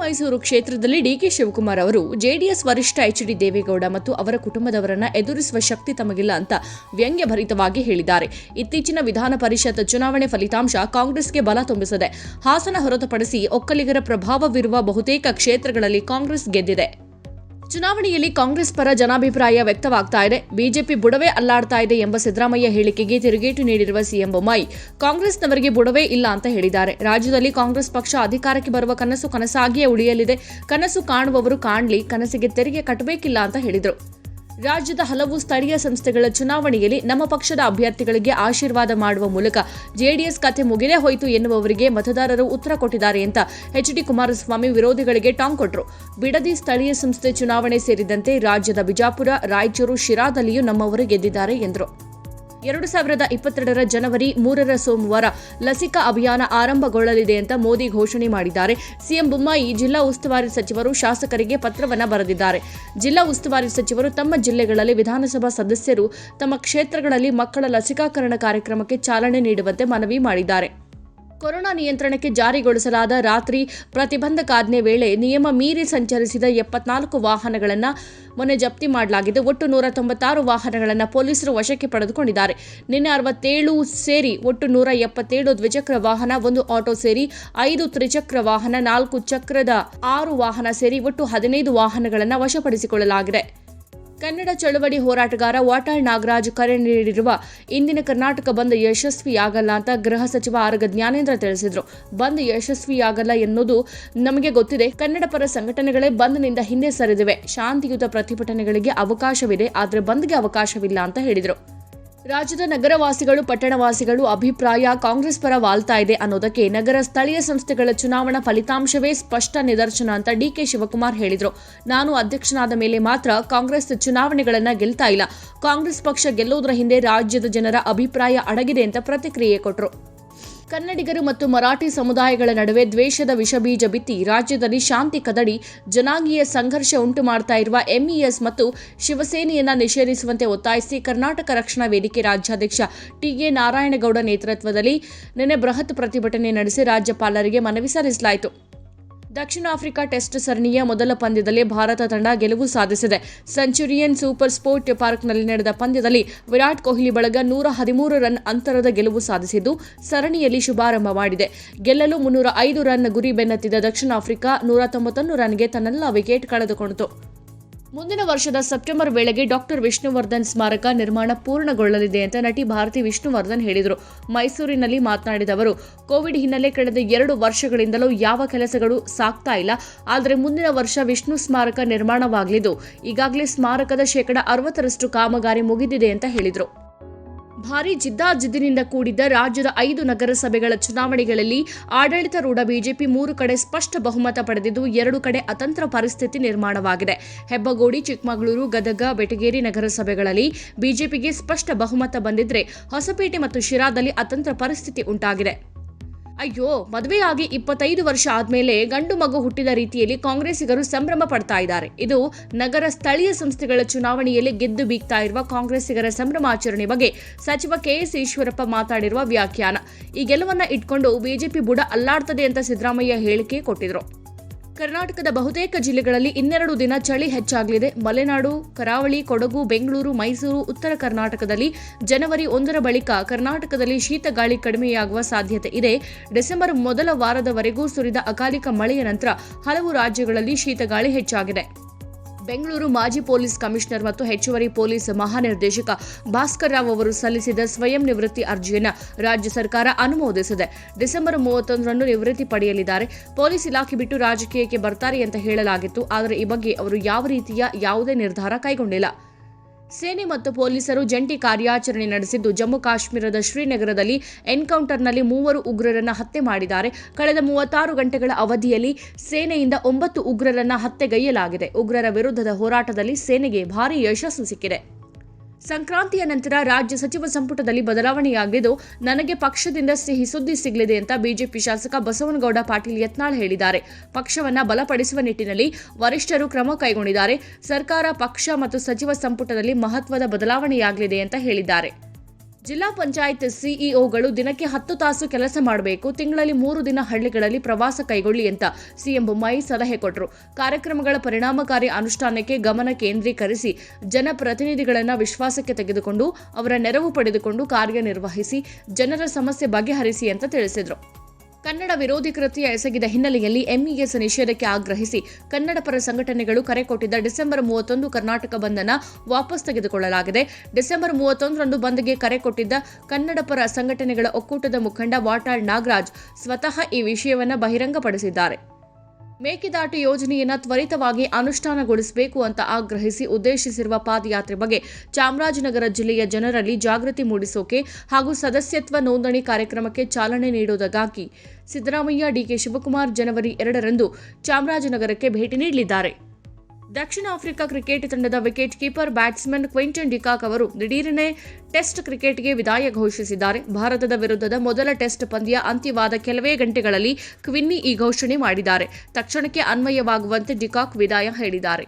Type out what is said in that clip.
ಮೈಸೂರು ಕ್ಷೇತ್ರದಲ್ಲಿ ಡಿಕೆ ಶಿವಕುಮಾರ್ ಅವರು ಜೆಡಿಎಸ್ ವರಿಷ್ಠ ಎಚ್.ಡಿ. ದೇವೇಗೌಡ ಮತ್ತು ಅವರ ಕುಟುಂಬದವರನ್ನ ಎದುರಿಸುವ ಶಕ್ತಿ ತಮಗಿಲ್ಲ ಅಂತ ವ್ಯಂಗ್ಯಭರಿತವಾಗಿ ಹೇಳಿದ್ದಾರೆ. ಇತ್ತೀಚಿನ ವಿಧಾನ ಪರಿಷತ್ ಚುನಾವಣೆ ಫಲಿತಾಂಶ ಕಾಂಗ್ರೆಸ್ಗೆ ಬಲ ತುಂಬಿಸಿದೆ. ಹಾಸನ ಹೊರತುಪಡಿಸಿ ಒಕ್ಕಲಿಗರ ಪ್ರಭಾವವಿರುವ ಬಹುತೇಕ ಕ್ಷೇತ್ರಗಳಲ್ಲಿ ಕಾಂಗ್ರೆಸ್ ಗೆದ್ದಿದೆ. ಚುನಾವಣೆಯಲ್ಲಿ ಕಾಂಗ್ರೆಸ್ ಪರ ಜನಾಭಿಪ್ರಾಯ ವ್ಯಕ್ತವಾಗ್ತಾ ಇದೆ. ಬಿಜೆಪಿ ಬುಡವೇ ಅಲ್ಲಾಡ್ತಾ ಇದೆ ಎಂಬ ಸಿದ್ದರಾಮಯ್ಯ ಹೇಳಿಕೆಗೆ ತಿರುಗೇಟು ನೀಡಿರುವ ಸಿಎಂ ಬೊಮ್ಮಾಯಿ ಕಾಂಗ್ರೆಸ್ನವರಿಗೆ ಬುಡವೇ ಇಲ್ಲ ಅಂತ ಹೇಳಿದ್ದಾರೆ. ರಾಜ್ಯದಲ್ಲಿ ಕಾಂಗ್ರೆಸ್ ಪಕ್ಷ ಅಧಿಕಾರಕ್ಕೆ ಬರುವ ಕನಸು ಕನಸಾಗಿಯೇ ಉಳಿಯಲಿದೆ. ಕನಸು ಕಾಣುವವರು ಕಾಣಲಿ, ಕನಸಿಗೆ ತೆರಿಗೆ ಕಟ್ಟಬೇಕಿಲ್ಲ ಅಂತ ಹೇಳಿದರು. ರಾಜ್ಯದ ಹಲವು ಸ್ಥಳೀಯ ಸಂಸ್ಥೆಗಳ ಚುನಾವಣೆಯಲ್ಲಿ ನಮ್ಮ ಪಕ್ಷದ ಅಭ್ಯರ್ಥಿಗಳಿಗೆ ಆಶೀರ್ವಾದ ಮಾಡುವ ಮೂಲಕ ಜೆಡಿಎಸ್ ಕಥೆ ಮುಗಿದೇ ಹೋಯಿತು ಎನ್ನುವವರಿಗೆ ಮತದಾರರು ಉತ್ತರ ಕೊಟ್ಟಿದ್ದಾರೆ ಅಂತ ಎಚ್.ಡಿ. ಕುಮಾರಸ್ವಾಮಿ ವಿರೋಧಿಗಳಿಗೆ ಟಾಂಗ್ ಕೊಟ್ಟರು. ಬಿಡದಿ ಸ್ಥಳೀಯ ಸಂಸ್ಥೆ ಚುನಾವಣೆ ಸೇರಿದಂತೆ ರಾಜ್ಯದ ಬಿಜಾಪುರ, ರಾಯಚೂರು, ಶಿರಾದಲ್ಲಿಯೂ ನಮ್ಮವರು ಗೆದ್ದಿದ್ದಾರೆ ಎಂದರು. 2022 ಜನವರಿ 3 ಸೋಮವಾರ ಲಸಿಕಾ ಅಭಿಯಾನ ಆರಂಭಗೊಳ್ಳಲಿದೆ ಅಂತ ಮೋದಿ ಘೋಷಣೆ ಮಾಡಿದ್ದಾರೆ. ಸಿಎಂ ಬೊಮ್ಮಾಯಿ ಜಿಲ್ಲಾ ಉಸ್ತುವಾರಿ ಸಚಿವರು ಶಾಸಕರಿಗೆ ಪತ್ರವನ್ನ ಬರೆದಿದ್ದಾರೆ. ಜಿಲ್ಲಾ ಉಸ್ತುವಾರಿ ಸಚಿವರು ತಮ್ಮ ಜಿಲ್ಲೆಗಳಲ್ಲಿ ವಿಧಾನಸಭಾ ಸದಸ್ಯರು ತಮ್ಮ ಕ್ಷೇತ್ರಗಳಲ್ಲಿ ಮಕ್ಕಳ ಲಸಿಕಾಕರಣ ಕಾರ್ಯಕ್ರಮಕ್ಕೆ ಚಾಲನೆ ನೀಡುವಂತೆ ಮನವಿ ಮಾಡಿದ್ದಾರೆ. ಕೊರೋನಾ ನಿಯಂತ್ರಣಕ್ಕೆ ಜಾರಿಗೊಳಿಸಲಾದ ರಾತ್ರಿ ಪ್ರತಿಬಂಧಕಾಜ್ಞೆ ವೇಳೆ ನಿಯಮ ಮೀರಿ ಸಂಚರಿಸಿದ 74 ವಾಹನಗಳನ್ನು ಮೊನ್ನೆ ಜಪ್ತಿ ಮಾಡಲಾಗಿದ್ದು, ಒಟ್ಟು 196 ವಾಹನಗಳನ್ನು ಪೊಲೀಸರು ವಶಕ್ಕೆ ಪಡೆದುಕೊಂಡಿದ್ದಾರೆ. ನಿನ್ನೆ 67 ಸೇರಿ ಒಟ್ಟು 177 ದ್ವಿಚಕ್ರ ವಾಹನ, 1 ಆಟೋ ಸೇರಿ 5 ತ್ರಿಚಕ್ರ ವಾಹನ, 4 ಚಕ್ರದ 6 ವಾಹನ ಸೇರಿ ಒಟ್ಟು 15 ವಾಹನಗಳನ್ನು ವಶಪಡಿಸಿಕೊಳ್ಳಲಾಗಿದೆ. ಕನ್ನಡ ಚಳವಳಿ ಹೋರಾಟಗಾರ ವಾಟಾಳ್ ನಾಗರಾಜ್ ಕರೆ ನೀಡಿರುವ ಇಂದಿನ ಕರ್ನಾಟಕ ಬಂದ್ ಯಶಸ್ವಿಯಾಗಲ್ಲ ಅಂತ ಗೃಹ ಸಚಿವ ಆರಗ ಜ್ಞಾನೇಂದ್ರ ತಿಳಿಸಿದರು. ಬಂದ್ ಯಶಸ್ವಿಯಾಗಲ್ಲ ಎನ್ನುವುದು ನಮಗೆ ಗೊತ್ತಿದೆ. ಕನ್ನಡ ಪರ ಸಂಘಟನೆಗಳೇ ಬಂದ್ನಿಂದ ಹಿಂದೆ ಸರಿದಿವೆ. ಶಾಂತಿಯುತ ಪ್ರತಿಭಟನೆಗಳಿಗೆ ಅವಕಾಶವಿದೆ, ಆದರೆ ಬಂದ್ಗೆ ಅವಕಾಶವಿಲ್ಲ ಅಂತ ಹೇಳಿದರು. ರಾಜ್ಯದ ನಗರವಾಸಿಗಳು, ಪಟ್ಟಣವಾಸಿಗಳು ಅಭಿಪ್ರಾಯ ಕಾಂಗ್ರೆಸ್ ಪರ ವಾಲ್ತಾ ಇದೆ ಅನ್ನೋದಕ್ಕೆ ನಗರ ಸ್ಥಳೀಯ ಸಂಸ್ಥೆಗಳ ಚುನಾವಣಾ ಫಲಿತಾಂಶವೇ ಸ್ಪಷ್ಟ ನಿದರ್ಶನ ಅಂತ ಡಿಕೆ ಶಿವಕುಮಾರ್ ಹೇಳಿದರು. ನಾನು ಅಧ್ಯಕ್ಷನಾದ ಮೇಲೆ ಮಾತ್ರ ಕಾಂಗ್ರೆಸ್ ಚುನಾವಣೆಗಳನ್ನ ಗೆಲ್ತಾ ಇಲ್ಲ. ಕಾಂಗ್ರೆಸ್ ಪಕ್ಷ ಗೆಲ್ಲೋದ್ರ ಹಿಂದೆ ರಾಜ್ಯದ ಜನರ ಅಭಿಪ್ರಾಯ ಅಡಗಿದೆ ಅಂತ ಪ್ರತಿಕ್ರಿಯೆ ಕೊಟ್ಟರು. ಕನ್ನಡಿಗರು ಮತ್ತು ಮರಾಠಿ ಸಮುದಾಯಗಳ ನಡುವೆ ದ್ವೇಷದ ವಿಷಬೀಜ ಬಿತ್ತಿ ರಾಜ್ಯದಲ್ಲಿ ಶಾಂತಿ ಕದಡಿ ಜನಾಂಗೀಯ ಸಂಘರ್ಷ ಉಂಟು ಮಾಡ್ತಾ ಇರುವ ಎಂಇಎಸ್ ಮತ್ತು ಶಿವಸೇನೆಯನ್ನ ನಿಷೇಧಿಸುವಂತೆ ಒತ್ತಾಯಿಸಿ ಕರ್ನಾಟಕ ರಕ್ಷಣಾ ವೇದಿಕೆ ರಾಜ್ಯಾಧ್ಯಕ್ಷ ಟಿ.ಎ. ನಾರಾಯಣಗೌಡ ನೇತೃತ್ವದಲ್ಲಿ ನಿನ್ನೆ ಬೃಹತ್ ಪ್ರತಿಭಟನೆ ನಡೆಸಿ ರಾಜ್ಯಪಾಲರಿಗೆ ಮನವಿ ಸಲ್ಲಿಸಲಾಯಿತು. ದಕ್ಷಿಣ ಆಫ್ರಿಕಾ ಟೆಸ್ಟ್ ಸರಣಿಯ ಮೊದಲ ಪಂದ್ಯದಲ್ಲಿ ಭಾರತ ತಂಡ ಗೆಲುವು ಸಾಧಿಸಿದೆ. ಸೆಂಚುರಿಯನ್ ಸೂಪರ್ ಸ್ಪೋರ್ಟ್ ಪಾರ್ಕ್ನಲ್ಲಿ ನಡೆದ ಪಂದ್ಯದಲ್ಲಿ ವಿರಾಟ್ ಕೊಹ್ಲಿ ಬಳಗ 113 ರನ್ ಅಂತರದ ಗೆಲುವು ಸಾಧಿಸಿದ್ದು ಸರಣಿಯಲ್ಲಿ ಶುಭಾರಂಭ ಮಾಡಿದೆ. ಗೆಲ್ಲಲು 305 ರನ್ ಗುರಿ ಬೆನ್ನತ್ತಿದ ದಕ್ಷಿಣ ಆಫ್ರಿಕಾ 191 ರನ್ಗೆ ತನ್ನೆಲ್ಲ ವಿಕೆಟ್ ಕಳೆದುಕೊಂಡಿತು. ಮುಂದಿನ ವರ್ಷದ ಸೆಪ್ಟೆಂಬರ್ ವೇಳೆಗೆ ಡಾಕ್ಟರ್ ವಿಷ್ಣುವರ್ಧನ್ ಸ್ಮಾರಕ ನಿರ್ಮಾಣ ಪೂರ್ಣಗೊಳ್ಳಲಿದೆ ಅಂತ ನಟಿ ಭಾರತಿ ವಿಷ್ಣುವರ್ಧನ್ ಹೇಳಿದರು. ಮೈಸೂರಿನಲ್ಲಿ ಮಾತನಾಡಿದ ಅವರು, ಕೋವಿಡ್ ಹಿನ್ನೆಲೆ ಕಳೆದ 2 ವರ್ಷಗಳಿಂದಲೂ ಯಾವ ಕೆಲಸಗಳು ಸಾಗ್ತಾ ಇಲ್ಲ. ಆದರೆ ಮುಂದಿನ ವರ್ಷ ವಿಷ್ಣು ಸ್ಮಾರಕ ನಿರ್ಮಾಣವಾಗಲಿದ್ದು ಈಗಾಗಲೇ ಸ್ಮಾರಕದ 60% ಕಾಮಗಾರಿ ಮುಗಿದಿದೆ ಅಂತ ಹೇಳಿದರು. ಭಾರೀ ಜಿದ್ದಾಜಿದ್ದಿನಿಂದ ಕೂಡಿದ್ದ ರಾಜ್ಯದ 5 ನಗರಸಭೆಗಳ ಚುನಾವಣೆಗಳಲ್ಲಿ ಆಡಳಿತಾರೂಢ ಬಿಜೆಪಿ 3 ಕಡೆ ಸ್ಪಷ್ಟ ಬಹುಮತ ಪಡೆದಿದ್ದು 2 ಕಡೆ ಅತಂತ್ರ ಪರಿಸ್ಥಿತಿ ನಿರ್ಮಾಣವಾಗಿದೆ. ಹೆಬ್ಬಗೋಡಿ, ಚಿಕ್ಕಮಗಳೂರು, ಗದಗ, ಬೆಟಗೇರಿ ನಗರಸಭೆಗಳಲ್ಲಿ ಬಿಜೆಪಿಗೆ ಸ್ಪಷ್ಟ ಬಹುಮತ ಬಂದಿದ್ರೆ ಹೊಸಪೇಟೆ ಮತ್ತು ಶಿರಾದಲ್ಲಿ ಅತಂತ್ರ ಪರಿಸ್ಥಿತಿ ಉಂಟಾಗಿದೆ. ಅಯ್ಯೋ, ಮದುವೆಯಾಗಿ 25 ವರ್ಷ ಆದ್ಮೇಲೆ ಗಂಡು ಮಗು ಹುಟ್ಟಿದ ರೀತಿಯಲ್ಲಿ ಕಾಂಗ್ರೆಸ್ಸಿಗರು ಸಂಭ್ರಮ ಪಡ್ತಾ ಇದ್ದಾರೆ. ಇದು ನಗರ ಸ್ಥಳೀಯ ಸಂಸ್ಥೆಗಳ ಚುನಾವಣೆಯಲ್ಲಿ ಗೆದ್ದು ಬೀಗ್ತಾ ಇರುವ ಕಾಂಗ್ರೆಸ್ಸಿಗರ ಸಂಭ್ರಮಾಚರಣೆ ಬಗ್ಗೆ ಸಚಿವ ಕೆ.ಎಸ್. ಈಶ್ವರಪ್ಪ ಮಾತಾಡಿರುವ ವ್ಯಾಖ್ಯಾನ. ಈ ಗೆಲುವನ್ನ ಇಟ್ಕೊಂಡು ಬಿಜೆಪಿ ಬುಡ ಅಲ್ಲಾಡ್ತದೆ ಅಂತ ಸಿದ್ದರಾಮಯ್ಯ ಹೇಳಿಕೆ ಕೊಟ್ಟಿದ್ರು. ಕರ್ನಾಟಕದ ಬಹುತೇಕ ಜಿಲ್ಲೆಗಳಲ್ಲಿ 2 ದಿನ ಚಳಿ ಹೆಚ್ಚಾಗಲಿದೆ. ಮಲೆನಾಡು, ಕರಾವಳಿ, ಕೊಡಗು, ಬೆಂಗಳೂರು, ಮೈಸೂರು, ಉತ್ತರ ಕರ್ನಾಟಕದಲ್ಲಿ ಜನವರಿ 1 ಬಳಿಕ ಕರ್ನಾಟಕದಲ್ಲಿ ಶೀತ ಗಾಳಿ ಕಡಿಮೆಯಾಗುವ ಸಾಧ್ಯತೆ ಇದೆ. ಡಿಸೆಂಬರ್ ಮೊದಲ ವಾರದವರೆಗೂ ಸುರಿದ ಅಕಾಲಿಕ ಮಳೆಯ ನಂತರ ಹಲವು ರಾಜ್ಯಗಳಲ್ಲಿ ಶೀತಗಾಳಿ ಹೆಚ್ಚಾಗಿದೆ. ಬೆಂಗಳೂರು ಮಾಜಿ ಪೊಲೀಸ್ ಕಮಿಷನರ್ ಮತ್ತು ಹೆಚ್ಚುವರಿ ಪೊಲೀಸ್ ಮಹಾನಿರ್ದೇಶಕ ಭಾಸ್ಕರ್ ರಾವ್ ಅವರು ಸಲ್ಲಿಸಿದ ಸ್ವಯಂ ನಿವೃತ್ತಿ ಅರ್ಜಿಯನ್ನು ರಾಜ್ಯ ಸರ್ಕಾರ ಅನುಮೋದಿಸಿದೆ. ಡಿಸೆಂಬರ್ 31ರಂದು ನಿವೃತ್ತಿ ಪಡೆಯಲಿದ್ದಾರೆ. ಪೊಲೀಸ್ ಇಲಾಖೆ ಬಿಟ್ಟು ರಾಜಕೀಯಕ್ಕೆ ಬರ್ತಾರೆ ಅಂತ ಹೇಳಲಾಗಿತ್ತು. ಆದರೆ ಈ ಬಗ್ಗೆ ಅವರು ಯಾವ ರೀತಿಯ ಯಾವುದೇ ನಿರ್ಧಾರ ಕೈಗೊಂಡಿಲ್ಲ. ಸೇನೆ ಮತ್ತು ಪೊಲೀಸರು ಜಂಟಿ ಕಾರ್ಯಾಚರಣೆ ನಡೆಸಿದ್ದು ಜಮ್ಮು ಕಾಶ್ಮೀರದ ಶ್ರೀನಗರದಲ್ಲಿ ಎನ್ಕೌಂಟರ್ನಲ್ಲಿ 3 ಉಗ್ರರನ್ನ ಹತ್ಯೆ ಮಾಡಿದ್ದಾರೆ. ಕಳೆದ 36 ಗಂಟೆಗಳ ಅವಧಿಯಲ್ಲಿ ಸೇನೆಯಿಂದ 9 ಉಗ್ರರನ್ನ ಹತ್ಯೆಗೈಯಲಾಗಿದೆ. ಉಗ್ರರ ವಿರುದ್ಧದ ಹೋರಾಟದಲ್ಲಿ ಸೇನೆಗೆ ಭಾರೀ ಯಶಸ್ಸು ಸಿಕ್ಕಿದೆ. ಸಂಕ್ರಾಂತಿಯ ನಂತರ ರಾಜ್ಯ ಸಚಿವ ಸಂಪುಟದಲ್ಲಿ ಬದಲಾವಣೆಯಾಗಿದ್ದು ನನಗೆ ಪಕ್ಷದಿಂದ ಸಿಹಿ ಸುದ್ದಿ ಸಿಗಲಿದೆ ಅಂತ ಬಿಜೆಪಿ ಶಾಸಕ ಬಸವನಗೌಡ ಪಾಟೀಲ್ ಯತ್ನಾಳ್ ಹೇಳಿದ್ದಾರೆ. ಪಕ್ಷವನ್ನ ಬಲಪಡಿಸುವ ನಿಟ್ಟಿನಲ್ಲಿ ವರಿಷ್ಠರು ಕ್ರಮ ಕೈಗೊಂಡಿದ್ದಾರೆ. ಸರ್ಕಾರ, ಪಕ್ಷ ಮತ್ತು ಸಚಿವ ಸಂಪುಟದಲ್ಲಿ ಮಹತ್ವದ ಬದಲಾವಣೆಯಾಗಲಿದೆ ಅಂತ ಹೇಳಿದ್ದಾರೆ. ಜಿಲ್ಲಾ ಪಂಚಾಯತ್ ಸಿಇಒಗಳು ದಿನಕ್ಕೆ 10 ತಾಸು ಕೆಲಸ ಮಾಡಬೇಕು, ತಿಂಗಳಲ್ಲಿ 3 ದಿನ ಹಳ್ಳಿಗಳಲ್ಲಿ ಪ್ರವಾಸ ಕೈಗೊಳ್ಳಿ ಅಂತ ಸಿಎಂ ಬೊಮ್ಮಾಯಿ ಸಲಹೆ ಕೊಟ್ಟರು. ಕಾರ್ಯಕ್ರಮಗಳ ಪರಿಣಾಮಕಾರಿ ಅನುಷ್ಠಾನಕ್ಕೆ ಗಮನ ಕೇಂದ್ರೀಕರಿಸಿ ಜನಪ್ರತಿನಿಧಿಗಳನ್ನು ವಿಶ್ವಾಸಕ್ಕೆ ತೆಗೆದುಕೊಂಡು ಅವರ ನೆರವು ಪಡೆದುಕೊಂಡು ಕಾರ್ಯನಿರ್ವಹಿಸಿ ಜನರ ಸಮಸ್ಯೆ ಬಗೆಹರಿಸಿ ಅಂತ ತಿಳಿಸಿದರು. ಕನ್ನಡ ವಿರೋಧಿ ಕೃತ್ಯ ಎಸಗಿದ ಹಿನ್ನೆಲೆಯಲ್ಲಿ ಎಂಇಎಸ್ ನಿಷೇಧಕ್ಕೆ ಆಗ್ರಹಿಸಿ ಕನ್ನಡ ಪರ ಸಂಘಟನೆಗಳು ಕರೆ ಕೊಟ್ಟಿದ್ದ ಡಿಸೆಂಬರ್ 31 ಕರ್ನಾಟಕ ಬಂದ್ ಅನ್ನು ವಾಪಸ್ ತೆಗೆದುಕೊಳ್ಳಲಾಗಿದೆ. ಡಿಸೆಂಬರ್ 31ರಂದು ಬಂದ್ಗೆ ಕರೆ ಕೊಟ್ಟಿದ್ದ ಕನ್ನಡ ಪರ ಸಂಘಟನೆಗಳ ಒಕ್ಕೂಟದ ಮುಖಂಡ ವಾಟಾಳ್ ನಾಗರಾಜ್ ಸ್ವತಃ ಈ ವಿಷಯವನ್ನು ಬಹಿರಂಗಪಡಿಸಿದ್ದಾರೆ. ಮೇಕೆದಾಟು ಯೋಜನೆಯನ್ನು ತ್ವರಿತವಾಗಿ ಅನುಷ್ಠಾನಗೊಳಿಸಬೇಕು ಅಂತ ಆಗ್ರಹಿಸಿ ಉದ್ದೇಶಿಸಿರುವ ಪಾದಯಾತ್ರೆ ಬಗ್ಗೆ ಚಾಮರಾಜನಗರ ಜಿಲ್ಲೆಯ ಜನರಲ್ಲಿ ಜಾಗೃತಿ ಮೂಡಿಸೋಕೆ ಹಾಗೂ ಸದಸ್ಯತ್ವ ನೋಂದಣಿ ಕಾರ್ಯಕ್ರಮಕ್ಕೆ ಚಾಲನೆ ನೀಡುವುದಕ್ಕಾಗಿ ಸಿದ್ದರಾಮಯ್ಯ, ಡಿಕೆ ಶಿವಕುಮಾರ್ ಜನವರಿ 2ರಂದು ಚಾಮರಾಜನಗರಕ್ಕೆ ಭೇಟಿ ನೀಡಲಿದ್ದಾರೆ. ದಕ್ಷಿಣ ಆಫ್ರಿಕಾ ಕ್ರಿಕೆಟ್ ತಂಡದ wicket keeper batsman Quinton de Kock ಅವರು ದಿಢೀರನೆ ಟೆಸ್ಟ್ ಕ್ರಿಕೆಟ್ಗೆ ವಿದಾಯ ಘೋಷಿಸಿದ್ದಾರೆ. ಭಾರತದ ವಿರುದ್ಧದ ಮೊದಲ ಟೆಸ್ಟ್ ಪಂದ್ಯ ಅಂತ್ಯವಾದ ಕೆಲವೇ ಗಂಟೆಗಳಲ್ಲಿ ಕ್ವಿನ್ನಿ ಈ ಘೋಷಣೆ ಮಾಡಿದ್ದಾರೆ. ತಕ್ಷಣಕ್ಕೆ ಅನ್ವಯವಾಗುವಂತೆ ಡಿಕಾಕ್ ವಿದಾಯ ಹೇಳಿದ್ದಾರೆ.